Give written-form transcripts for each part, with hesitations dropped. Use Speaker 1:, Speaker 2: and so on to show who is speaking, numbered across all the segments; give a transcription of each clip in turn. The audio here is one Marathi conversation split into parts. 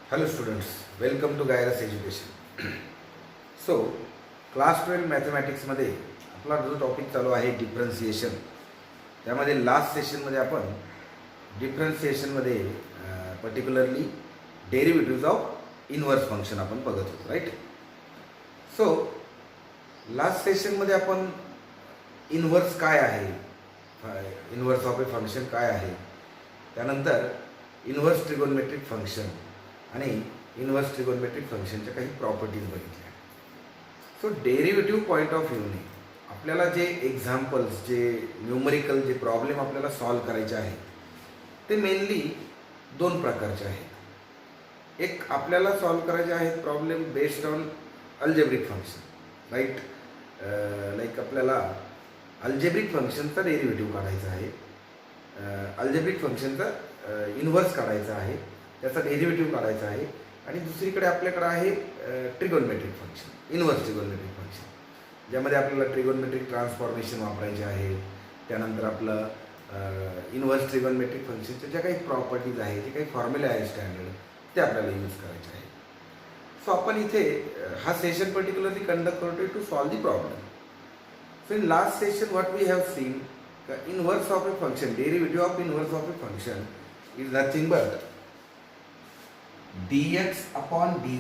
Speaker 1: Hello students, welcome to Gairas Education. So, class 12 मॅथमॅटिक्समध्ये आपला जो टॉपिक चालू आहे डिफरन्सिएशन. त्यामध्ये लास्ट सेशनमध्ये आपण डिफरन्सिएशनमध्ये particularly derivatives of inverse function आपण बघत होतो, राईट. सो लास्ट सेशनमध्ये आपण इनव्हर्स काय आहे, इनव्हर्स ऑफ ए फंक्शन काय आहे, त्यानंतर इनव्हर्स ट्रिगोनमेट्रिक फंक्शन आणि इनव्हर्स ट्रिगोनमेट्रिक फंक्शनच्या काही प्रॉपर्टीज बघितल्या. सो डेरिव्हेटिव्ह पॉईंट ऑफ व्ह्यूने आपल्याला जे एक्झाम्पल्स, जे न्यूमरिकल जे प्रॉब्लेम आपल्याला सॉल्व करायचे आहेत ते मेनली दोन प्रकारचे आहेत. एक आपल्याला सॉल्व करायचे आहेत problem based on algebraic function, right. Like आपल्याला अल्जेब्रिक फंक्शनचा डेरिव्हेटिव्ह काढायचा आहे, अल्जेब्रिक फंक्शनचा इनव्हर्स काढायचा आहे, त्याचा डेरिव्हेटिव्ह काढायचा आहे. आणि दुसरीकडे आपल्याकडे आहे trigonometric function, inverse trigonometric function, ज्यामध्ये आपल्याला ट्रिगोनमेट्रिक ट्रान्सफॉर्मेशन वापरायचे आहे. त्यानंतर आपलं इनव्हर्स ट्रिगोनमेट्रिक फंक्शनच्या ज्या काही प्रॉपर्टीज आहेत, जे काही फॉर्म्युला आहे स्टँडर्ड, ते आपल्याला यूज करायचे आहे. सो आपण इथे हा सेशन पर्टिक्युलरली कंडक्ट करतोय to solve the problem. So in last session what we have seen, inverse of a function, derivative of inverse of a function is nothing but dx upon dy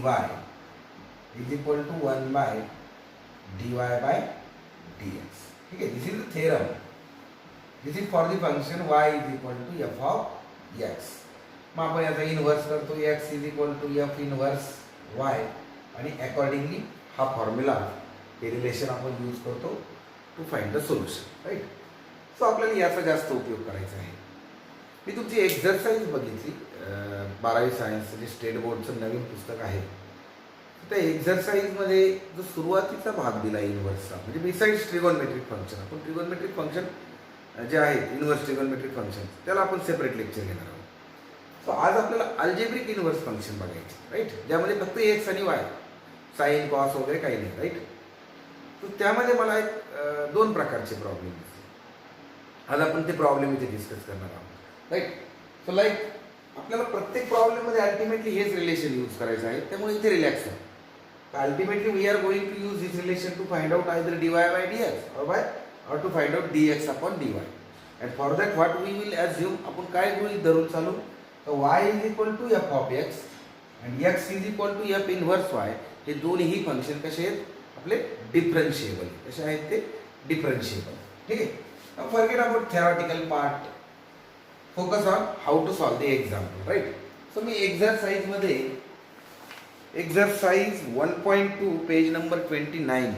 Speaker 1: is equal to 1 by dy by dx. ठीक है, this is the theorem. This is for the function y is equal to f of x. मग आपण याचा इनव्हर्स करतो, x is equal to f inverse y, आणि अकॉर्डिंगली हा फॉर्म्युला, हे रिलेशन आपण यूज करतो to find the solution, right. So आपल्याला याचा जास्त उपयोग करायचा आहे. मी तुमची एक्झरसाइज बघितली 12वी सायन्सचं जे स्टेट बोर्डचं नवीन पुस्तक आहे, त्या एक्झरसाइजमध्ये जो सुरुवातीचा भाग दिला इनव्हर्सचा, म्हणजे बिसाइड्स ट्रिगोनमेट्रिक फंक्शन, आपण ट्रिगोनमेट्रिक फंक्शन जे आहेत इनव्हर्स ट्रिगोनमेट्रिक फंक्शन, त्याला आपण सेपरेट लेक्चर घेणार आहोत. सो आज आपल्याला अल्जेब्रिक इनव्हर्स फंक्शन बघायचे, राईट, ज्यामध्ये फक्त एक्स आणि वाय, साईन कॉस वगैरे काही नाही, राईट. तर त्यामध्ये मला एक दोन प्रकारचे प्रॉब्लेम दिसले. आज आपण ते प्रॉब्लेम इथे डिस्कस करणार आहोत, राईट. सो लाईक आपल्याला प्रत्येक प्रॉब्लेममध्ये अल्टिमेटली हेच रिलेशन यूज करायचं आहे, त्यामुळे इथे रिलॅक्स आहे. तर ultimately we are going to use this relation to find out either dy by dx or to find out dx upon dy. and for that what we will assume, आपण काय गृहीत धरून चालू, तर y is equal to f of x and x is equal to f inverse y. हे दोन्ही फंक्शन कसे आहेत, आपले डिफरन्शिएबल. कसे आहेत ते, डिफरन्शिएबल. ठीक आहे. now forget about theoretical part, focus on how to solve the example, right. so मी एक्झरसाइजमध्ये एक्झरसाइज 1.2 पेज नंबर 29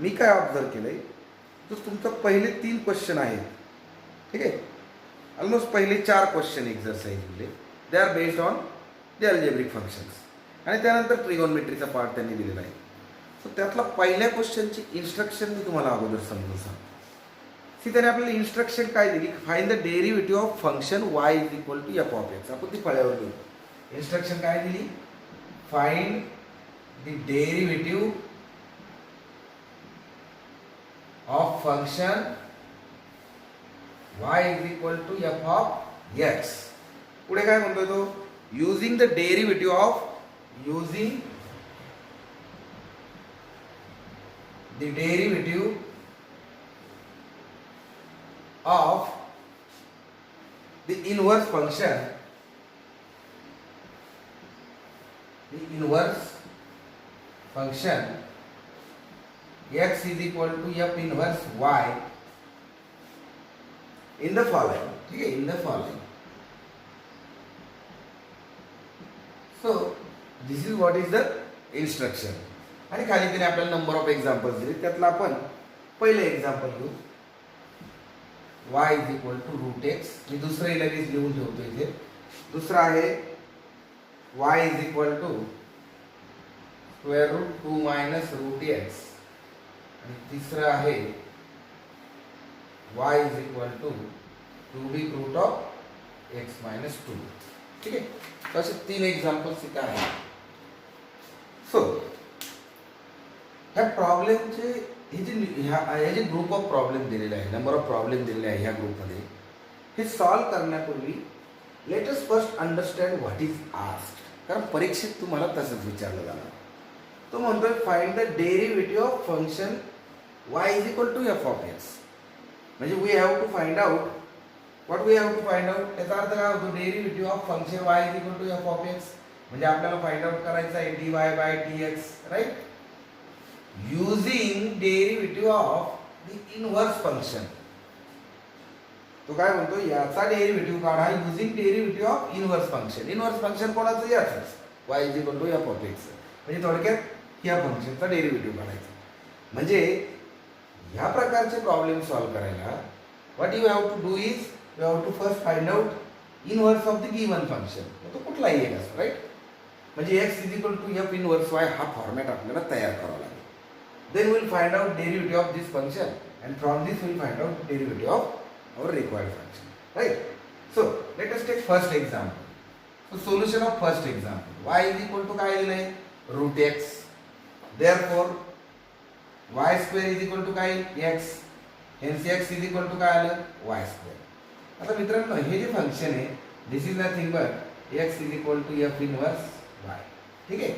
Speaker 1: मी काय ऑब्झर्व केलंय, तर तुमचं पहिले 3 क्वेश्चन आहेत, ठीक आहे. ऑलमोस्ट पहिले 4 क्वेश्चन एक्झरसाइजमध्ये they are based on the algebraic functions, आणि त्यानंतर ट्रिगोनमेट्रीचा पार्ट त्यांनी दिलेला आहे. सो त्यातला पहिल्या क्वेश्चनची इन्स्ट्रक्शन मी तुम्हाला अगोदर समजून सांगतो. त्याने आपल्याला इन्स्ट्रक्शन काय दिली, find the derivative of function y is equal to f of x. आपण ती फळ्यावर घेऊ. इन्स्ट्रक्शन काय दिली, find the derivative of function y is equal to f of x. पुढे काय म्हणतोय तो, using the derivative of, using the derivative of the inverse function, the inverse function x is equal to f inverse y in the following. ठीक है, in the following. So this is what is the instruction. आणि खाली त्याने आपल्याला नंबर ऑफ एक्झाम्पल्स दिले, त्यातला आपण पहिले एक्झाम्पल घेऊ, y is equal to root x. मी दुसरं लगेच लिहून ठेवतो इथे. दुसरा आहे y is equal to square root 2 minus root x. आणि तिसरं आहे y is equal to cubic root of x minus 2. ठीक आहे. तर असे 3 एक्झाम्पल्स इथे आहेत. सो ह्या प्रॉब्लेमचे हे जे ग्रुप ऑफ प्रॉब्लेम दिलेले आहे, नंबर ऑफ प्रॉब्लेम दिलेले आहे ह्या ग्रुपमध्ये, हे सॉल्व करण्यापूर्वी let us first understand what is asked. कारण परीक्षेत तुम्हाला तसंच विचारलं जाणार. तो म्हणतोय find the derivative of function y is equal to f of x. म्हणजे we have to find out what we have to find out. याचा अर्थ काय होतो, derivative of function y is equal to f of x. म्हणजे आपल्याला फाइंड आउट करायचं आहे dy by dx, right, using derivative of the inverse function. तो काय म्हणतो, याचा डेरिव्हेटिव्ह काढा using derivative of inverse function. Inverse function कोणाचं, याचंच, y is equal to f of x. म्हणजे थोडक्यात या फंक्शनचा डेरिव्हेटिव्ह काढायचा. म्हणजे ह्या प्रकारचे प्रॉब्लेम सॉल्व्ह करायला what you have to do is you have to first find out inverse of the given function. तो कुठलाही एक असतो, राईट. म्हणजे x is equal to f inverse y हा फॉर्मॅट आपल्याला तयार करावा लागेल. Then will find out derivative of this function and from this will find out derivative of our required function, right? So let us take first example. So solution of first example, y is equal to काय दिलंय, root x. Therefore y square is equal to काय, x. Hence x is equal to काय आलं, y square. आता मित्रांनो हे जे फंक्शन आहे this is nothing but x is equal to f inverse y. ठीक आहे.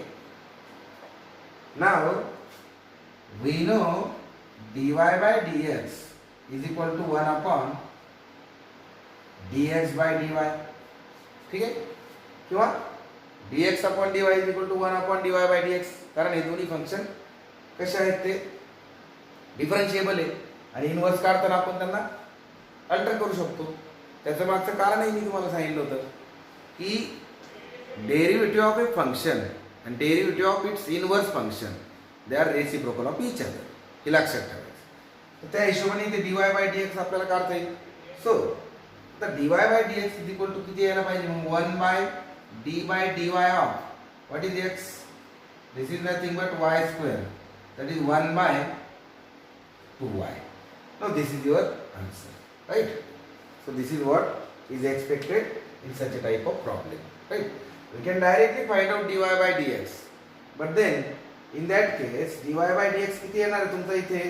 Speaker 1: Now we know dy by dx is equal to 1 upon dx by dy. ठीक आहे, किंवा dx upon dy is equal to 1 upon dy by dx. कारण हे दोन्ही फंक्शन कसे आहेत, ते डिफरन्शिएबल आहे आणि इनव्हर्स काढताना आपण त्यांना अल्टर करू शकतो. त्याचं मागचं कारणही मी तुम्हाला सांगितलं होतं की derivative of a function and derivative of its inverse function they are reciprocal of each other. हे लक्षात ठेवायचं. त्या हिशोबाने ते dy बाय dx आपल्याला काढता येईल. सो तर dy by dx is equal to किती यायला पाहिजे, मग 1 by d by dy of what is x, this is nothing but y square, that is 1 by 2y. Now this is your answer, right. So this is what is expected in such a type of problem, right. We can directly find out dy by dx, but then in that case dy by dx किती येणार आहे तुमचा इथे,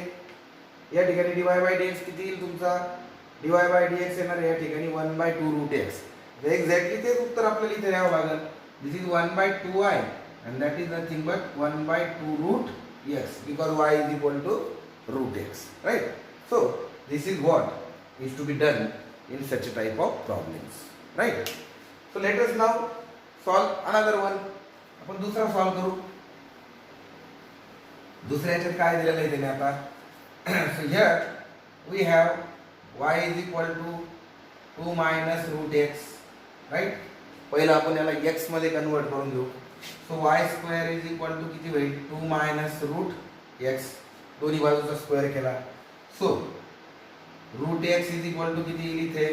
Speaker 1: या ठिकाणी dy बाय dx किती येईल तुमचा, dy बाय dx येणार या ठिकाणी 1 बाय 2 रूट x. एक्झॅक्टली तेच उत्तर आपल्याला इथे द्यावं लागेल. This is 1 by 2y and that is nothing but 1 by 2 root x because y is equal to root x, right. So this is what is to be done in such a type of problems, right. So let us now solve another one. आपण दुसरा सॉल्व करू. दुसऱ्या ह्याच्यात काय दिलेलं आहे त्याने आता. So here we have y is equal to 2 minus root x, right. पहिला आपण याला x मध्ये कन्वर्ट करून घेऊ. So y square is equal to किती होईल, 2 minus root x. दोन्ही बाजूचा स्क्वेअर केला. So root x is equal to किती येईल इथे,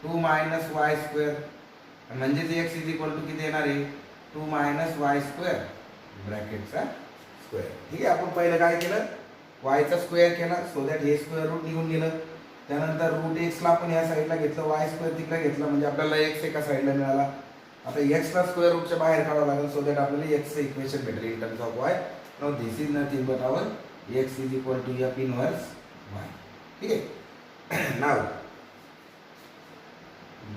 Speaker 1: 2 minus y square. म्हणजे x is equal to किती येणार आहे, 2 minus y square ब्रॅकेटचा स्क्वेअर. ठीक आहे. आपण पहिलं काय केलं, y चा स्क्वेअर केला, सो दॅट हे स्क्वेअर रूट निघून गेलं. त्यानंतर रूट x ला आपण या साईडला घेतलं, y स्क्वेअर तिकडे घेतला, म्हणजे आपल्याला x एका साईडला मिळाला. आता x ला स्क्वेअर रूटच्या बाहेर काढावं लागेल, सो दॅट आपल्याला x चं इक्वेशन भेटेल in terms of y. Now this is nothing but our x is equal to f inverse y. ठीक आहे. Now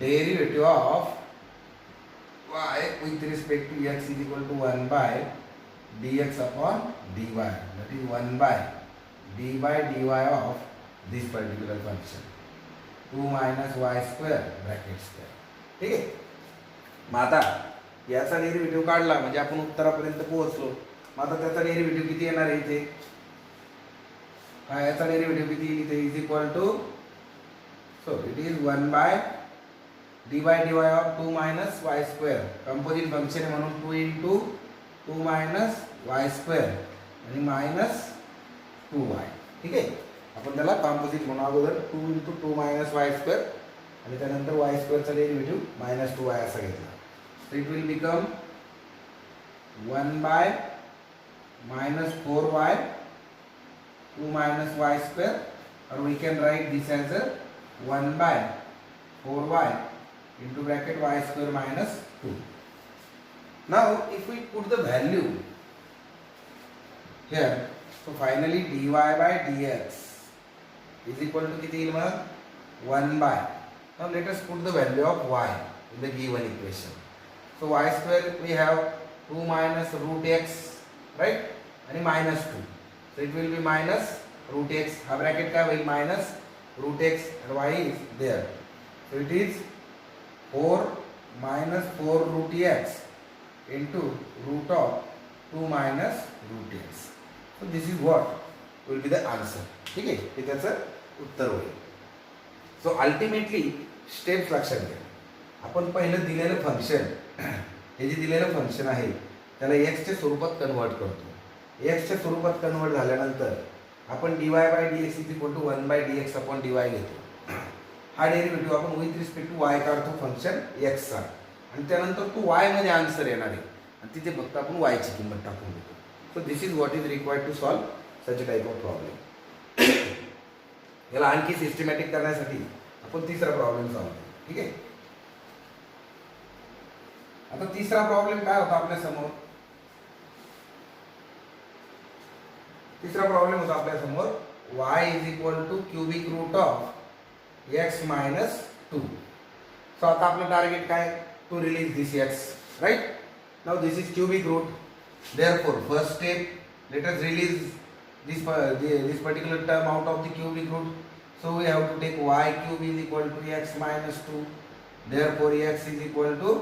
Speaker 1: derivative of y with respect to x is equal to 1 by dx upon dy, that is 1 by d by dy of this particular function, 2 minus y square bracket square. ठीक आहे. मग आता याचा डेरिव्हेटिव्ह काढला म्हणजे आपण उत्तरापर्यंत पोहोचलो. मग आता त्याचा डेरिव्हेटिव्ह किती येणार आहे इथे, याचा डेरिव्हेटिव्ह किती इथे is equal to, so it is 1 by d by dy of 2 minus y square. Composite function आहे म्हणून 2 into 2 minus y square आणि minus 2y. ठीक आहे. आपण त्याला कंपोजिट म्हणून अगोदर 2 into 2 minus y square आणि त्यानंतर y square चा डेरिव्हेटिव्ह minus 2y असा घेतला. So it will become 1 by minus 4y 2 minus y square, or we can write this as a 1 by 4y into bracket y square minus 2. Now if we put the value here, so finally dy by dx is equal to किती येईल मग 1 by. Now let us put the value of y in the given equation. So y square we have 2 minus root x, right? And minus 2. So it will be minus root x. Ha bracket ka will minus root x and y is there. So it is 4 minus 4 root x into root of 2 minus root x. So this is what will be the answer. ठीक आहे, हे त्याचं उत्तर होईल. सो अल्टिमेटली स्टेप्स लक्षात घ्या. आपण पहिलं दिलेलं फंक्शन, हे जे दिलेलं फंक्शन आहे त्याला एक्सच्या स्वरूपात कन्वर्ट करतो. एक्सच्या स्वरूपात कन्वर्ट झाल्यानंतर आपण dy by dx is equal to 1 by dx upon dy घेतो. हा डेरिव्हेटिव्ह आपण विथ रिस्पेक्ट टू y काढतो फंक्शन x चा, आणि त्यानंतर तो y मध्ये आन्सर येणार आहे आणि तिथे फक्त आपण y ची किंमत टाकून देतो. So this is what is required to solve such a type of problem. याला आणखी सिस्टमॅटिक करण्यासाठी आपण तिसरा प्रॉब्लेम सॉल्व करू. ठीक आहे. आता तिसरा प्रॉब्लेम काय होता आपल्या समोर? तिसरा प्रॉब्लेम होता आपल्या समोर y is equal to cubic root of x minus 2. सो आता आपलं टार्गेट काय? To release this x, right? Now this is cubic root. Therefore, first step, let us release this particular term out of the cubic root. So we have to take y cube is equal to x minus 2. Therefore, x is equal to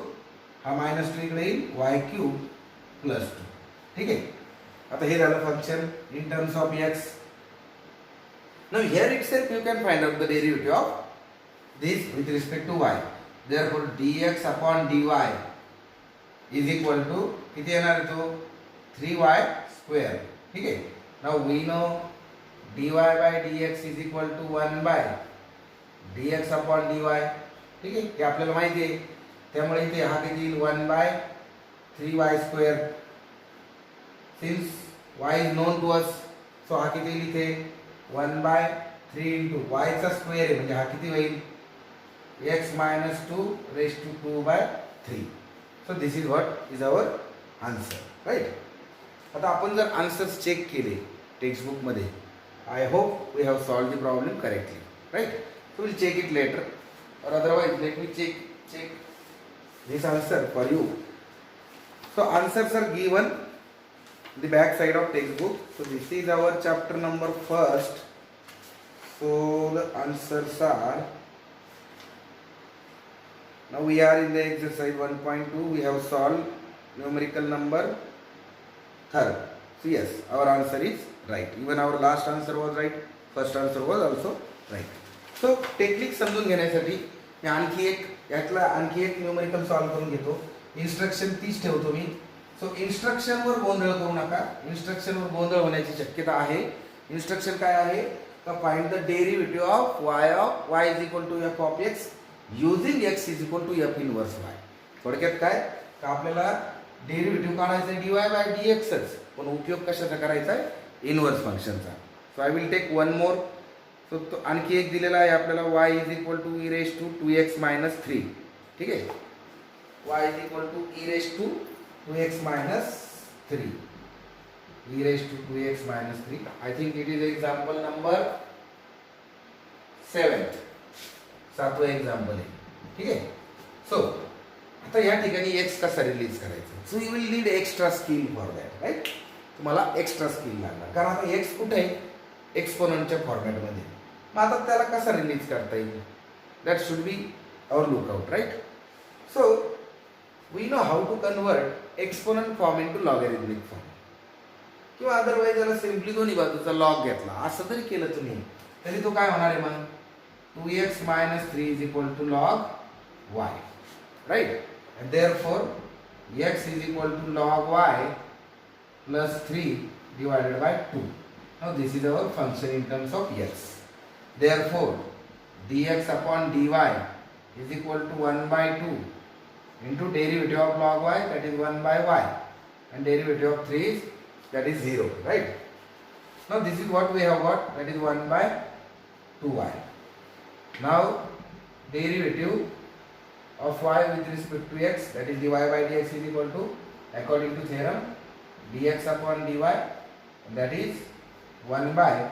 Speaker 1: हा minus 2 इकडे येईल y cube plus 2. ठीक आहे. आता हे झालं function in terms of x. Now here itself you can find out the derivative of this with respect to y. Therefore, dx upon dy is equal to किती येणार आहे तो? 3y square. ठीक आहे. Now we know dy by dx is equal to 1 by dx upon dy. ठीक आहे, हे आपल्याला माहिती आहे. त्यामुळे इथे हा किती येईल? 1 by 3y square. Since y is known to us, so हा किती येईल इथे? 1 by 3 into y चा स्क्वेअर आहे, म्हणजे हा किती होईल? x minus 2 raised to 2 by 3. So this is what is our answer, right? आता आपण जर आन्सर्स चेक केले टेक्स्टबुक मध्ये, I hope we have solved the problem correctly, right? So we'll check it later, or otherwise let me check this answer for you. So answers are given the back side of textbook. So this is our chapter number 1. So the answers are, now we are in the exercise 1.2. We have solved numerical number 3rd. So yes, our answer is right. Even our last answer was right. First answer was also right. So technique समजून घेण्यासाठी मी आणखी एक न्यूमेरिकल सॉल्व करून घेतो. इन्स्ट्रक्शन 30 ठेवतो मी. सो इन्स्ट्रक्शनवर गोंधळ करू नका. इन्स्ट्रक्शनवर गोंधळ होण्याची शक्यता आहे. इन्स्ट्रक्शन काय आहे? तर find the derivative of y is equal to f of x using x is equal to f inverse y. थोडक्यात काय तर आपल्याला डेरिव्हेटिव्ह काढायचा आहे dy बाय dxच, पण उपयोग कशाचा करायचा आहे? इनवर्स फंक्शनचा. So I will take one more. So तो आणखी एक दिलेला आहे आपल्याला y is equal to e raise to 2x minus 3. ठीक आहे, y is equal to e raise to 2x minus 3. e raise to 2x minus 3. I think it is example number 7th. 7वां एक्झाम्पल आहे. ठीक आहे. सो आता या ठिकाणी x कसा रिलीज करायचा? So you will need extra skill for that, right? तुम्हाला एक्स्ट्रा स्किल लागणार, कारण आता x कुठे आहे? एक्सपोनंटच्या फॉर्मॅटमध्ये. मग आता त्याला कसा रिलीज करता येईल? That should be our lookout, right? So we know how to convert exponent form into logarithmic form, किंवा अदरवाईज याला सिम्पली दोन्ही बाजूचा लॉग घेतला असं जरी केलं तुम्ही, तरी तो काय होणार आहे मग? 2x minus 3 is equal to log y, right? And therefore x is equal to log y plus 3 divided by 2. Now this is our function in terms of x. Therefore dx upon dy is equal to 1 by 2 into derivative of log y, that is 1 by y, and derivative of 3 is, that is 0, right? Now this is what we have got, that is 1 by 2y. Now derivative of y with respect to x, that is dy by dx is equal to, according to theorem, dx upon dy, that is 1 by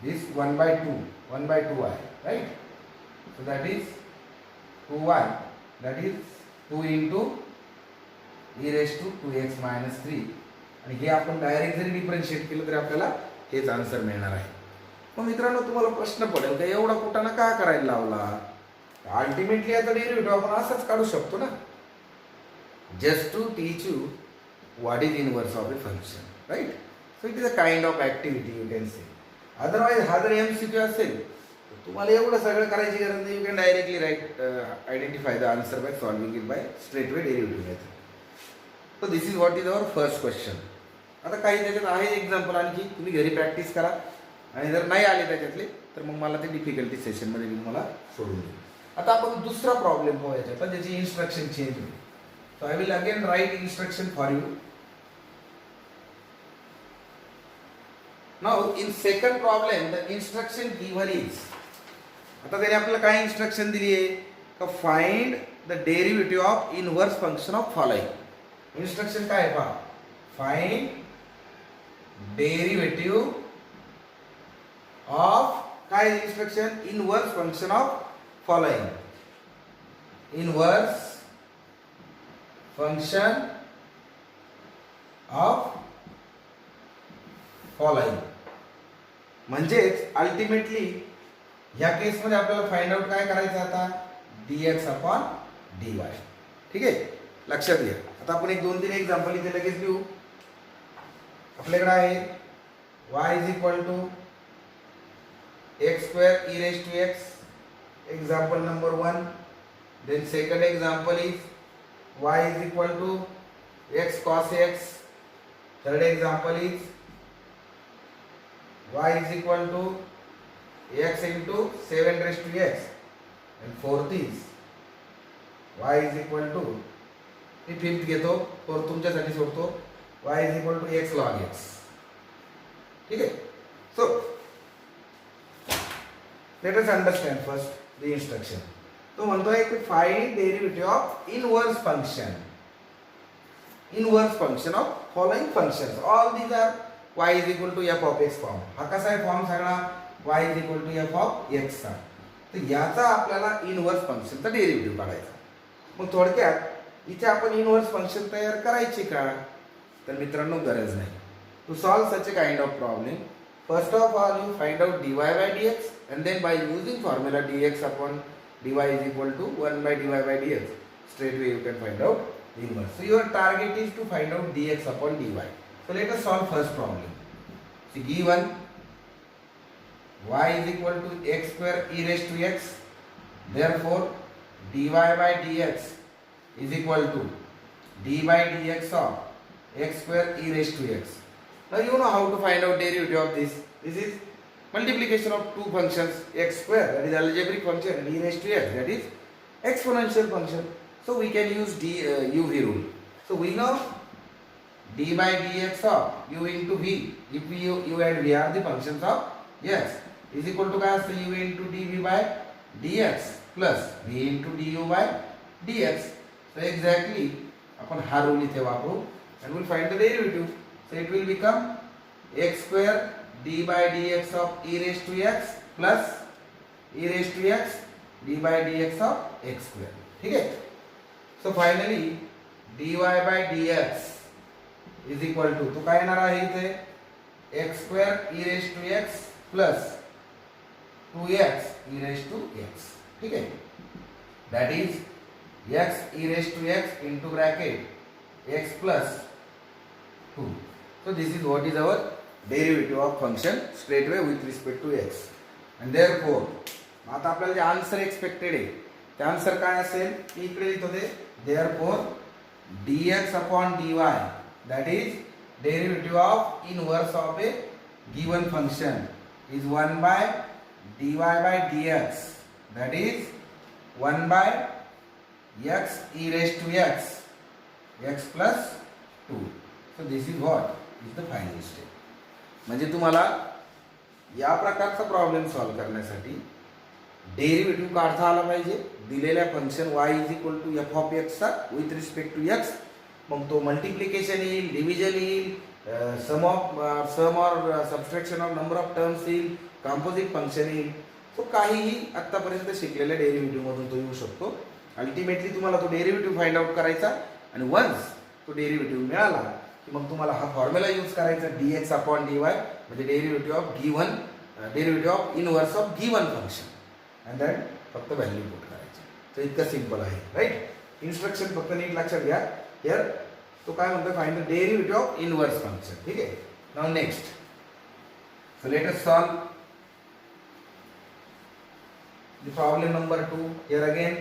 Speaker 1: this 1 by 2, 1 by 2y, right? So that is 2y, that is 2 into e raise to 2x minus 3 आणि हे आपण डायरेक्ट जरी डिफरन्शिएट केलं तरी आपल्याला हेच आन्सर मिळणार आहे. मग मित्रांनो तुम्हाला प्रश्न पडेल का एवढा कुटाणा का करायला लावला? अल्टिमेटली याचा डेरिव्हेटिव्ह आपण असाच काढू शकतो ना. Just to teach you what is inverse of a function, right? So it is a kind of activity you can say. Otherwise हा जर MCQ असेल तर तुम्हाला एवढं सगळं करायची गरज नाही. You can directly write identify the answer by solving it by straight way derivative method. So this is what is our first question. आता काही त्याच्यात आहे एक्झाम्पल आणखी, तुम्ही घरी प्रॅक्टिस करा आणि जर नाही आले त्याच्यातले तर मग मला ते डिफिकल्टी सेशनमध्ये मी तुम्हाला सोडून देऊ. आता आपण दुसरा प्रॉब्लेम पाहू याच्यात, पण त्याची इन्स्ट्रक्शन चेंज होईल. So I will again write instruction for you. Now in second problem the instruction given is, आता त्याने आपल्याला काय इन्स्ट्रक्शन दिली आहे का find the derivative of inverse function of following. Instruction काय आहे पहा, फाइंड डेरिव्हेटिव्ह ऑफ काय instruction, inverse function of following. Inverse function of following म्हणजेच अल्टिमेटली ह्या केसमध्ये आपल्याला फाइंड आउट काय करायचं आता, dx अपॉन dy. ठीक आहे, लक्षात घ्या. आता आपण एक 2-3 एक्झाम्पल इथे लगेच लिहू. आपल्याकडे आहे y is equal to x square e raise to x, example number 1. Then second example is y is equal to x cos x. Third example is y is equal to x into 7 raised to x. And fourth is y is equal to, me fifth घेतो, फोर्थ तुमच्यासाठी सोडतो, y is equal to x log x. ठीक आहे. So let us understand first the instruction. तो म्हणतोय की find derivative of inverse function, inverse function of following functions. All these are y is equal to f of x form. हा कसा आहे फॉर्म सगळा, y is equal to f of x चा. तर याचा आपल्याला इनवर्स फंक्शनचा डेरिव्हेटिव्ह काढायचा. मग थोडक्यात इथे आपण इनवर्स फंक्शन तयार करायचे का, तर मित्रांनो गरज नाही. To solve such a kind of problem, first of all you find out dy by dx, and then by using formula dx upon dy is equal to 1 by dy by dx, straight away you can find out the inverse. So your target is to find out dx upon dy. So let us solve first problem. So given y is equal to x square e raised to x, therefore dy by dx is equal to d by dx of x square e raised to x. Now you know how to find out derivative of this. This is multiplication of two functions, x square that is algebraic function and e raised to x that is exponential function. So we can use UV rule. So we know d by dx of u into v, if u and v are the functions of x, is equal to काय असतं, u into dv by dx plus v into du by dx. So exactly आपण हा रूल इथे वापरू and we'll find the derivative. So it will become x square d by dx of e raised to x plus e raised to x d by dx of x square. ठीक है. So finally dy by dx is equal to, तो काय येणार आहे इथे x square e raised to x plus 2x e raised to x. ठीक है. That is x e raised to x into bracket x plus 2. So this is what is our derivative of function straight away with respect to x. And therefore आता आपल्याला जे आन्सर एक्सपेक्टेड आहे ते आन्सर काय असेल, मी इकडे लिहितो ते, therefore dx upon dy that is derivative of inverse of a given function is 1 by dy by dx that is 1 by x e raised to x x plus 2. So this is what is the final step. म्हणजे तुम्हाला या प्रकारचा प्रॉब्लेम सॉल्व करण्यासाठी डेरिव्हेटिव्ह काढता आला पाहिजे दिलेल्या function y is equal to f of x चा विथ रिस्पेक्ट टू x. मग तो मल्टिप्लिकेशन येईल, डिव्हिजन येईल, सम और subtraction of number of terms येईल, कॉम्पोजिट फंक्शन येईल. तो काहीही आतापर्यंत शिकलेल्या डेरिव्हेटिव्ह मधून तो येऊ शकतो. अल्टिमेटली तुम्हाला तो डेरिव्हेटिव्ह फाइंड आउट करायचा आणि वन्स तो डेरिव्हेटिव्ह मिळाला की मग तुम्हाला हा फॉर्म्युला यूज करायचा dx अपॉन dy म्हणजे derivative of given derivative of inverse of given function and that फक्त व्हॅल्यू पुट करायची. तर इतकं सिम्पल आहे राईट. इन्स्ट्रक्शन फक्त नीट लक्षात घ्या. हिअर तो काय म्हणतो find the derivative of inverse function. ठीक आहे. Now next so let us solve the problem number 2 here again.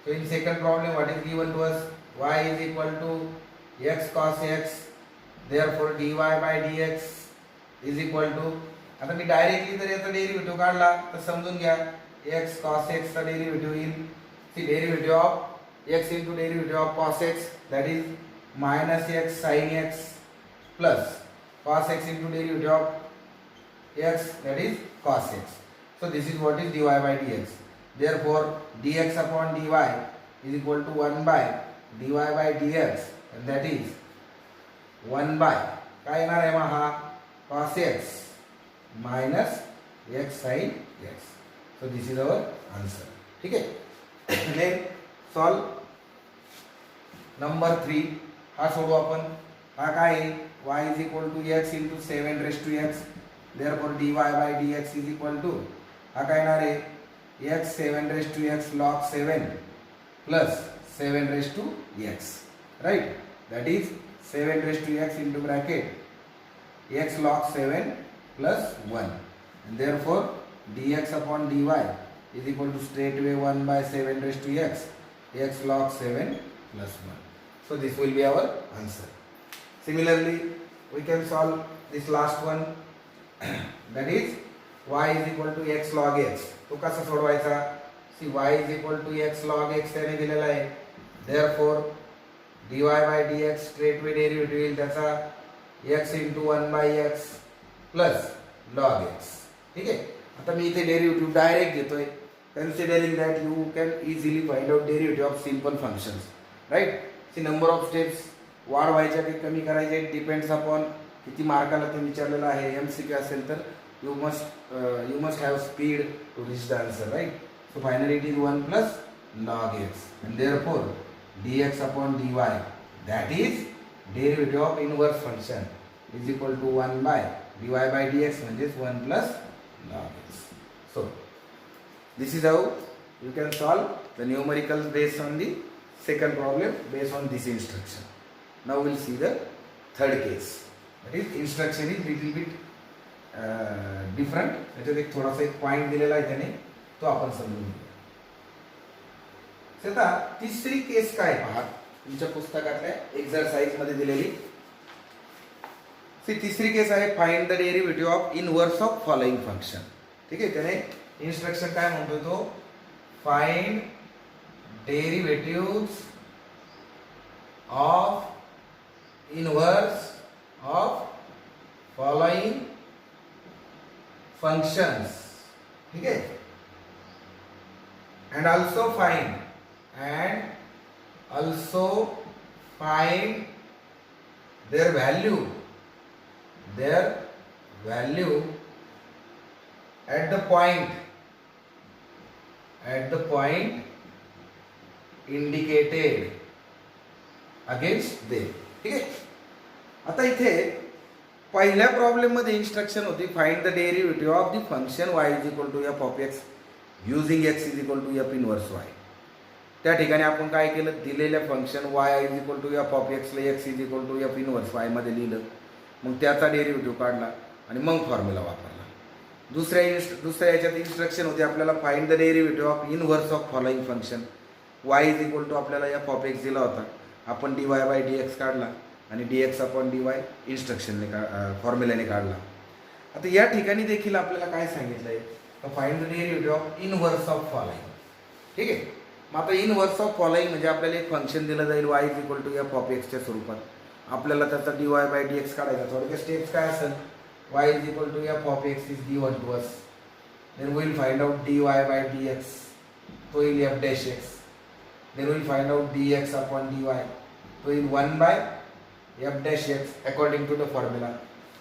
Speaker 1: So in second problem what is given to us? Y is equal to x cos x, therefore dy by dx is equal to, आता मी डायरेक्टली जर याचा डेरिव्हेटिव्ह काढला तर समजून घ्या x cos x चा डेरिव्हेटिव्ह येईल see derivative of x into derivative of cos x that is minus x sin x plus cos x into derivative of x that is cos x. So this is what is dy by dx. Therefore dx upon dy is equal to 1 by dy by dx and that is 1 by काय येणार आहे मग हा cos x minus x sin x. So this is our answer. ठीक है. Then solve number 3. हा सोडू आपण. हा काय आहे y is equal to x into 7 raised to x. Therefore dy by dx is equal to हा काय येणार आहे x 7 raised to x log 7 plus 7 raised to x right, that is 7 raised to x into bracket x log 7 plus 1 and therefore dx upon dy is equal to straight away 1 by 7 raised to x log 7 plus 1. So this will be our answer. Similarly we can solve this last one that is y is equal to x log x. तो कसा सोडवायचा? See y is equal to x log x त्याने दिलेला आहे. therefore dy by dx straight way derivative येईल त्याचा x into 1 by x plus log x. ठीक आहे. आता मी इथे डेरिव्हेटिव्ह डायरेक्ट घेतोय considering that you can easily find out derivative of simple functions right. See number of steps वाढवायच्या की कमी करायचे डिपेंड्स अपॉन किती मार्काला ते विचारलेलं आहे. MCQ असेल तर you must have speed to reach the answer right. So finally it is 1 plus log x and therefore dx upon dy that is derivative of inverse function is equal to 1 by dy by dx म्हणजेच 1 plus log x. So this is how you can solve the numericals based on the second problem based on this instruction. Now we'll see the third case. That is instruction is little bit different. त्याच्यात एक थोडासा एक पॉइंट दिलेला आहे त्याने तो आपण समजून घेऊया. आता तिसरी केस काय पहा तुमच्या पुस्तकातल्या एक्सरसाइज मध्ये दिलेली. तिसरी केस आहे find the derivative of inverse of following function. ठीक आहे. त्याने इन्स्ट्रक्शन काय म्हणतो तो find derivatives of inverse of following functions. ठीक है. and also find their value at the point indicated against them. ठीक है. आता इथे पहिल्या प्रॉब्लेम मध्ये इन्स्ट्रक्शन होती find the derivative of the function y is equal to f of x using x is equal to f inverse y. त्या ठिकाणी आपण काय केलं दिलेल्या function y is equal to f of x ला x is equal to f inverse y मध्ये लिहिलं. मग त्याचा डेरिव्हेटिव्ह काढला आणि मग फॉर्म्युला वापरला. दुसऱ्या याच्यात इन्स्ट्रक्शन होती आपल्याला find the derivative of inverse of following function y is equal to आपल्याला f ऑफ x दिला होता. आपण dy बाय dx काढला आणि dx अपॉन dy इन्स्ट्रक्शनने फॉर्म्युलाने काढला. आता या ठिकाणी देखील आपल्याला काय सांगितलं आहे तर find the derivative of inverse of following. ठीक आहे. मग आता इनवर्स ऑफ फॉलोइंग म्हणजे आपल्याला एक फंक्शन दिलं जाईल y is equal to f of x च्या स्वरूपात. आपल्याला त्याचा dy बाय dx काढायचा. थोडक्यात स्टेप्स काय असेल y is equal to f of x is given to us. Then we will find out dy by dx तो येईल f dash x. Then we will find out dx upon dy तो येईल 1 by f dash x according to the formula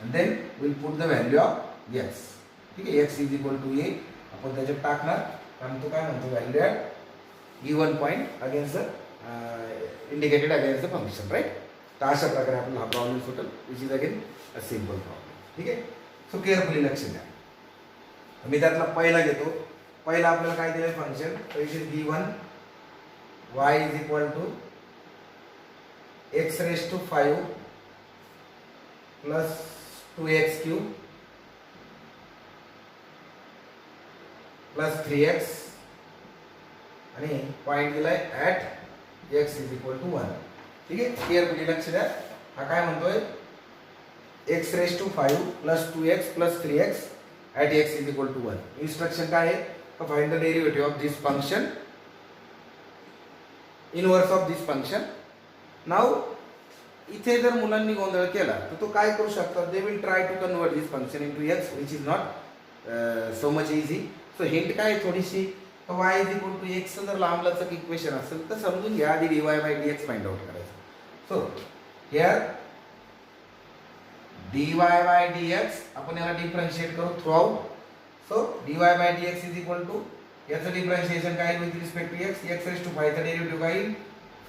Speaker 1: and then we'll put the value of x. ठीक आहे. x is equal to a आपण त्याच्यात टाकणार कारण तो काय म्हणतो value at given point against the indicated against the function, right. तर अशा प्रकारे आपल्याला हा प्रॉब्लेम सुटेल, which is again a simple problem. ठीक आहे. सो केअरफुली लक्ष द्या. मी त्यातला पहिला घेतो. पहिला आपल्याला काय दिलं फंक्शन, तर it is given y is equal to x raise to 5 plus 2x cube plus 3x आणि पॉईंट दिलाय at x is equal to 1. ठीक आहे. केअरफुली लक्ष द्या. हा काय म्हणतोय, x raise to 5 plus 2x plus 3x at x is equal to 1. Instruction काय आहे, find the derivative of this function, inverse of this function. Now इथे जर मुलांनी गोंधळ केला तर तो काय करू शकतात, they will try to convert this function into x, which is not so much easy. So hint काय थोडीशी, y is equal to x जर लांबलचक इक्वेशन असेल तर समजून घ्या आधी dy by dx find out करायचं. So here dy by dx आपण याला डिफरन्शिएट करू through out. So dy by dx is equal to, याचं डिफरन्शिएशन काय with respect to x raise to 5 चा डेरिव्हेटिव्ह काय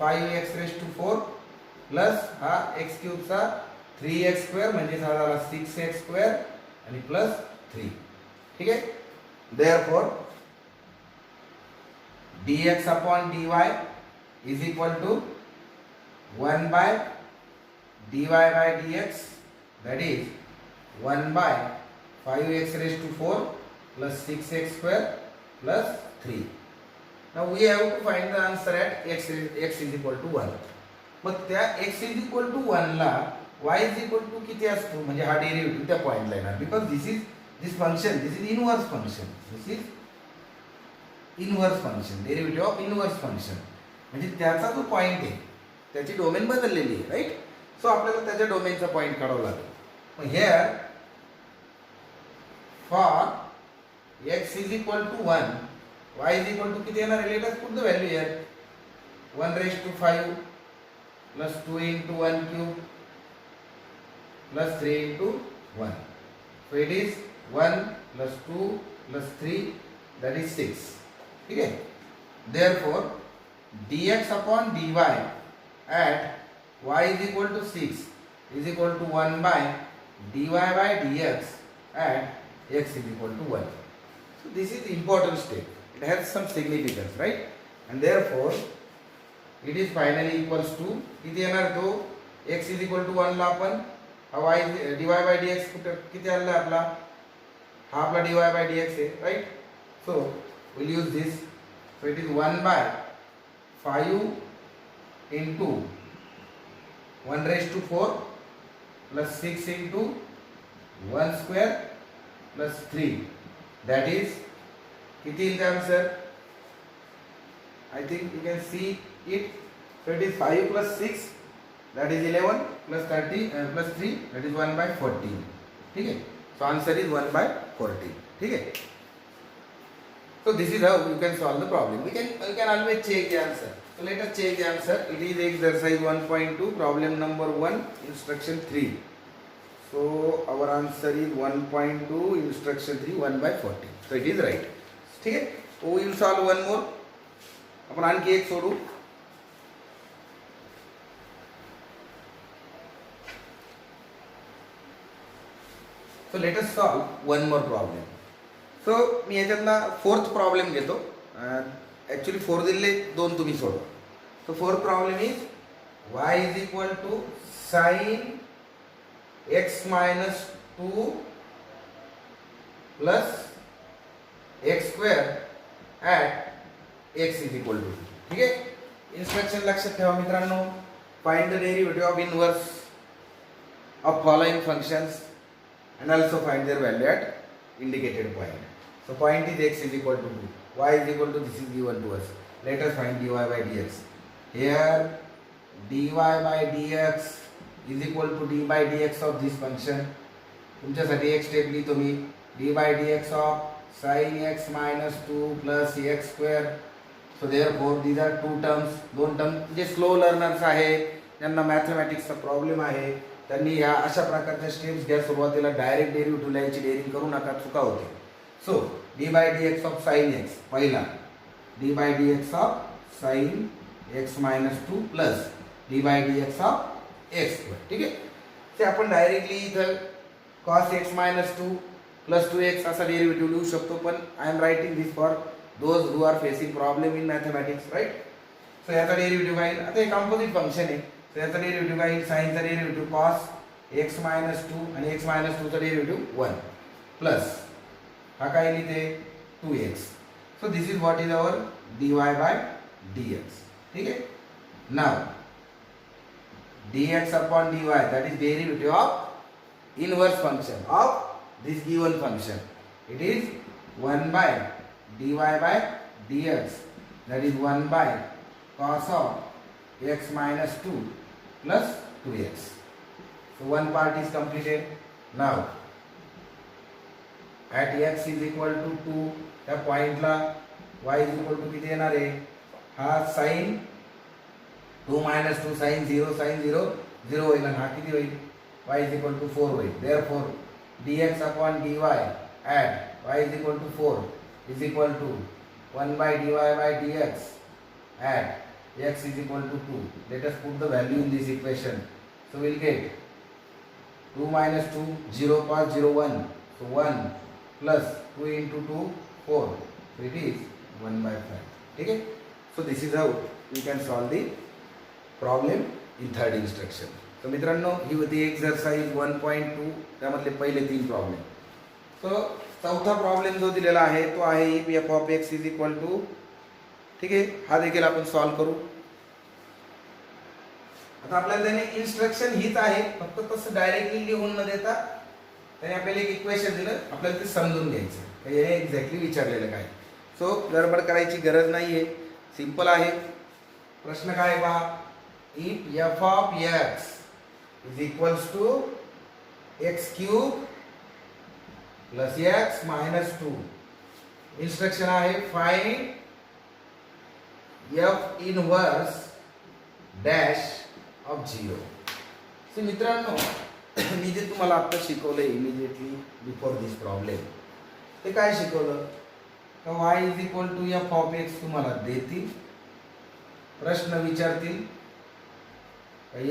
Speaker 1: 5x रेज टू 4 प्लस हा x क्यूब चा 3x स्क्वेअर म्हणजे झाला 6x स्क्वेअर आणि प्लस 3. ठीक आहे. Therefore dx upon dy is equal to 1 by dy by dx, that is 1 by 5x raised to 4 plus 6x square plus 3. Now we have to find the answer at x is equal to 1. मग त्या x is equal to 1 ला y is equal to किती असतो, म्हणजे हा डेरिव्हेटिव्ह त्या पॉइंटला येणार. Because this function this is inverse function, this is inverse function, derivative of inverse function, म्हणजे त्याचा जो पॉइंट आहे त्याची डोमेन बदललेली आहे, राईट. सो आपल्याला त्याच्या डोमेनचा पॉइंट काढावा लागेल. Here for x is equal to 1, y is equal to किती येणार, let us put the value here, 1 raised to 5 plus 2 into 1 cube plus 3 into 1. So it is 1 plus 2 plus 3, that is 6. ठीक है. Therefore dx upon dy at y is equal to 6 is equal to 1 by dy by dx at x is equal to 1. So this is the important step. It has some significance, right? And therefore it is finally equals to किती येणार तो, x is equal to 1 ला आपण हा y dy by dx किती आला आपला, हा आपला dy by dx आहे, right? So we'll use this. So it is 1 by 5 into 1 raised to 4 plus 6 into 1 square plus 3, that is किती येईल answer, I think you can see it. So it is 5 plus 6, that is 11 plus 30 plus 3, that is 1 by 14. ठीक है. So answer is 1 by 14. ठीक है. So this is how you can solve the problem. You can always check the answer. So let us check the answer. It is exercise 1.2, problem number 1, instruction 3. So our answer is 1.2, instruction 3, 1 by 14. So it is right. ठीक है. So we will solve one more. आपण आणखी एक सोडू. So let us solve one more problem. So मी याच्यातला फोर्थ प्रॉब्लेम घेतो. ॲक्च्युली 4 दिले, 2 तुम्ही सोडवा. So fourth problem is y is equal to sin x minus 2 plus x square at x is equal to 2. ठीक आहे. इन्स्ट्रक्शन लक्षात ठेवा मित्रांनो. Find the derivative of inverse of following functions and also find their value at indicated point. So point is x is equal to 2, y is equal to, this is given to us. Let us find dy by dx. Here dy by dx is equal to d by dx of this function. तुमच्यासाठी एक स्टेप लिहितो मी, d by dx of sin x minus 2 plus x square. So therefore these are two terms, दोन टर्म. जे स्लो लर्नर्स आहे, ज्यांना मॅथमॅटिक्सचा प्रॉब्लेम आहे, त्यांनी या अशा प्रकारच्या स्टेप्स घ्या. सुरुवातीला डायरेक्ट डेरिव्हेटिव्ह लिहायची डेअरिंग करू नका, चुका होते. So d by d x of sine x, पहिला d by d x of sine x minus 2 plus d by d x of x square. ठीक आहे. ते आपण डायरेक्टली इथं cos x minus 2 plus 2x असा डेरिव्हेटिव्ह लिहू शकतो, पण I am writing this for those who are facing problem in mathematics, right. So याचा डेरिव्हेटिव्ह काय, आता हे कंपोजिट फंक्शन आहे, तर याचा डेरिव्हेटिव्ह काय, साईनचा डेरिव्हेटिव्ह कॉस एक्स मायनस 2 आणि एक्स मायनस 2चा डेरिव्हेटिव्ह 1 प्लस हा काय लिहिते 2x. So this is what is our dy by dx. ठीक आहे. नाव dx upon dy, that is derivative of inverse function of this given function. It is 1 by dy by dx, that is 1 by cos of x minus 2 plus 2x. So one part is completed. Now at x is equal to 2 त्या पॉइंटला y is equal to किती येणार आहे, हा साइन 2 minus 2 sin 0 sin 0 0 होईल आणि हा किती होईल, y is equal to 4 होईल. Therefore dx upon dy at y is equal to 4 is equal to 1 by dy by dx at x is equal to 2. Let us put the value in this equation. So we'll get 2 minus 2 0 cos 0 1. So 1 plus 2 into 2 4. So it is 1 by 5. ठीक है. So this is how we can solve the problem in third instruction. So मित्रांनो ही होती एक्सरसाइज 1.2 त्यामधले पहिले 3 प्रॉब्लेम. सो चौथा प्रॉब्लेम जो दिलेला आहे तो आहे f of x is equal to. ठीक आहे. हा देखील आपण सॉल्व करू. आता आपल्याला त्याने इन्स्ट्रक्शन हीच आहे, फक्त तसं डायरेक्टली लिहून न देता त्याने आपल्याला एक इक्वेशन दिलं, आपल्याला ते समजून घ्यायचं हे एक्झॅक्टली विचारलेलं काय. सो गडबड करायची गरज नाहीये, सिंपल आहे. प्रश्न काय आहे पहा. If f of x is equals to x cube plus x minus 2. Instruction आहे find f inverse dash of 0. So मित्रांनो मी जे तुम्हाला आता शिकवलं इमिडिएटली बिफोर दिस प्रॉब्लेम, ते काय शिकवलं का y is equal to f of x तुम्हाला देतील, प्रश्न विचारतील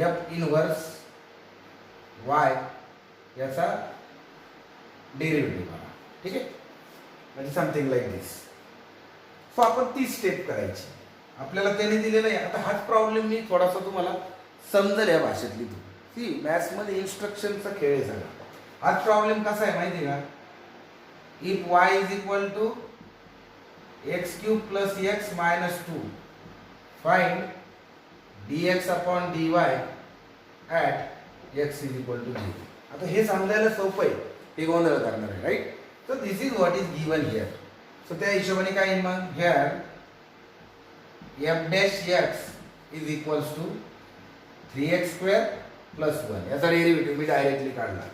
Speaker 1: एफ इनवर्स y याचा डेरिव्हेटिव्ह करा. ठीक आहे. म्हणजे समथिंग लाईक दिस. सो आपण ती स्टेप करायची. आपल्याला त्याने दिलेलं आहे. आता हाच प्रॉब्लेम मी थोडासा तुम्हाला समजेल या भाषेत लिहितो. सी मॅथ्समध्ये इन्स्ट्रक्शनचा खेळ आहे सगळा. हाच प्रॉब्लेम कसा आहे माहिती आहे का. If y is equal to x cube plus x minus 2 find dx upon dy at x is equal to 0. आता हे समजायला सोपं आहे, हे गोंधळ करणार आहे, right. So this is what is given here. सो त्या हिशोबाने काय येईल मग here f dash x is equals to 3x square plus 1. याचा डेरिव्हेटिव्ह मी डायरेक्टली काढला.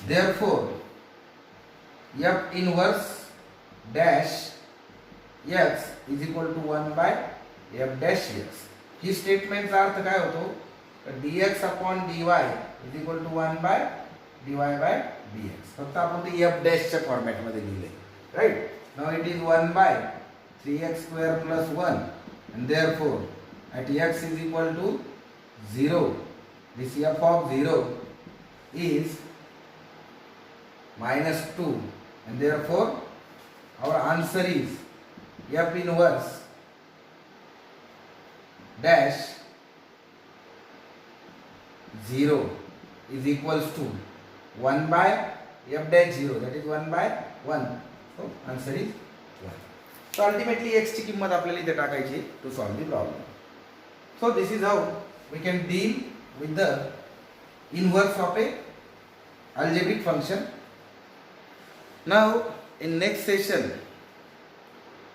Speaker 1: Therefore f inverse dash x is equal to 1 by f dash x. ही स्टेटमेंटचा अर्थ काय होतो, dx upon dy is equal to 1 by dy by dx. फक्त आपण ते एफ डॅशच्या फॉर्मॅटमध्ये लिहिले, right. Now it is 1 by 3x square plus 1 and therefore at x is equal to 0, this f of 0 is minus 2 and therefore our answer is f inverse dash 0 is equals to 1 by f dash 0, that is 1 by 1. So answer is 1. So ultimately x ची किंमत आपल्याला इथे टाकायची to solve the problem. So this is how we can deal with the inverse of a algebraic function. Now in next session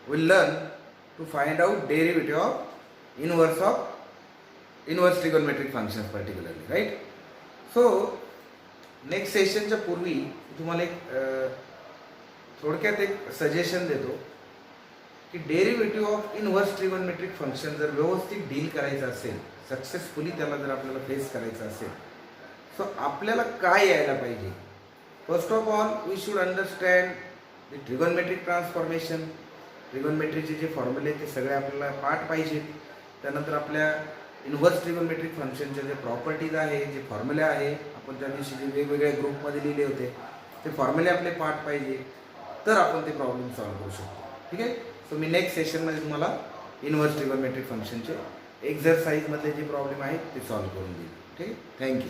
Speaker 1: we'll learn to find out derivative of inverse trigonometric functions particularly, right. So next session च्या पूर्वी तुम्हाला एक थोडक्यात एक सजेशन देतो की derivative of inverse trigonometric function जर व्यवस्थित डील करायचं असेल, सक्सेसफुली त्याला जर आपल्याला फेस करायचं असेल, सो आपल्याला काय यायला पाहिजे. First of all we should understand the trigonometric transformation. ट्रिगोनमेट्रीचे जे फॉर्म्युले ते सगळे आपल्याला पाठ पाहिजेत. त्यानंतर आपल्या इन्व्हर्स ट्रिगोनमेट्रिक फंक्शनचे जे प्रॉपर्टीज आहे, जे फॉर्म्युले आहे, आपण त्या दिवशी जे वेगवेगळ्या ग्रुपमध्ये लिहिले होते ते फॉर्म्युले आपले पाठ पाहिजे, तर आपण ते प्रॉब्लेम सॉल्व्ह करू शकतो. ठीक आहे. सो मी नेक्स्ट सेशनमध्ये तुम्हाला इन्व्हर्स ट्रिगोनमेट्रिक फंक्शनचे एक्झरसाईजमधले जे प्रॉब्लेम आहेत ते सॉल्व्ह करून देईल. ठीक आहे. थँक्यू.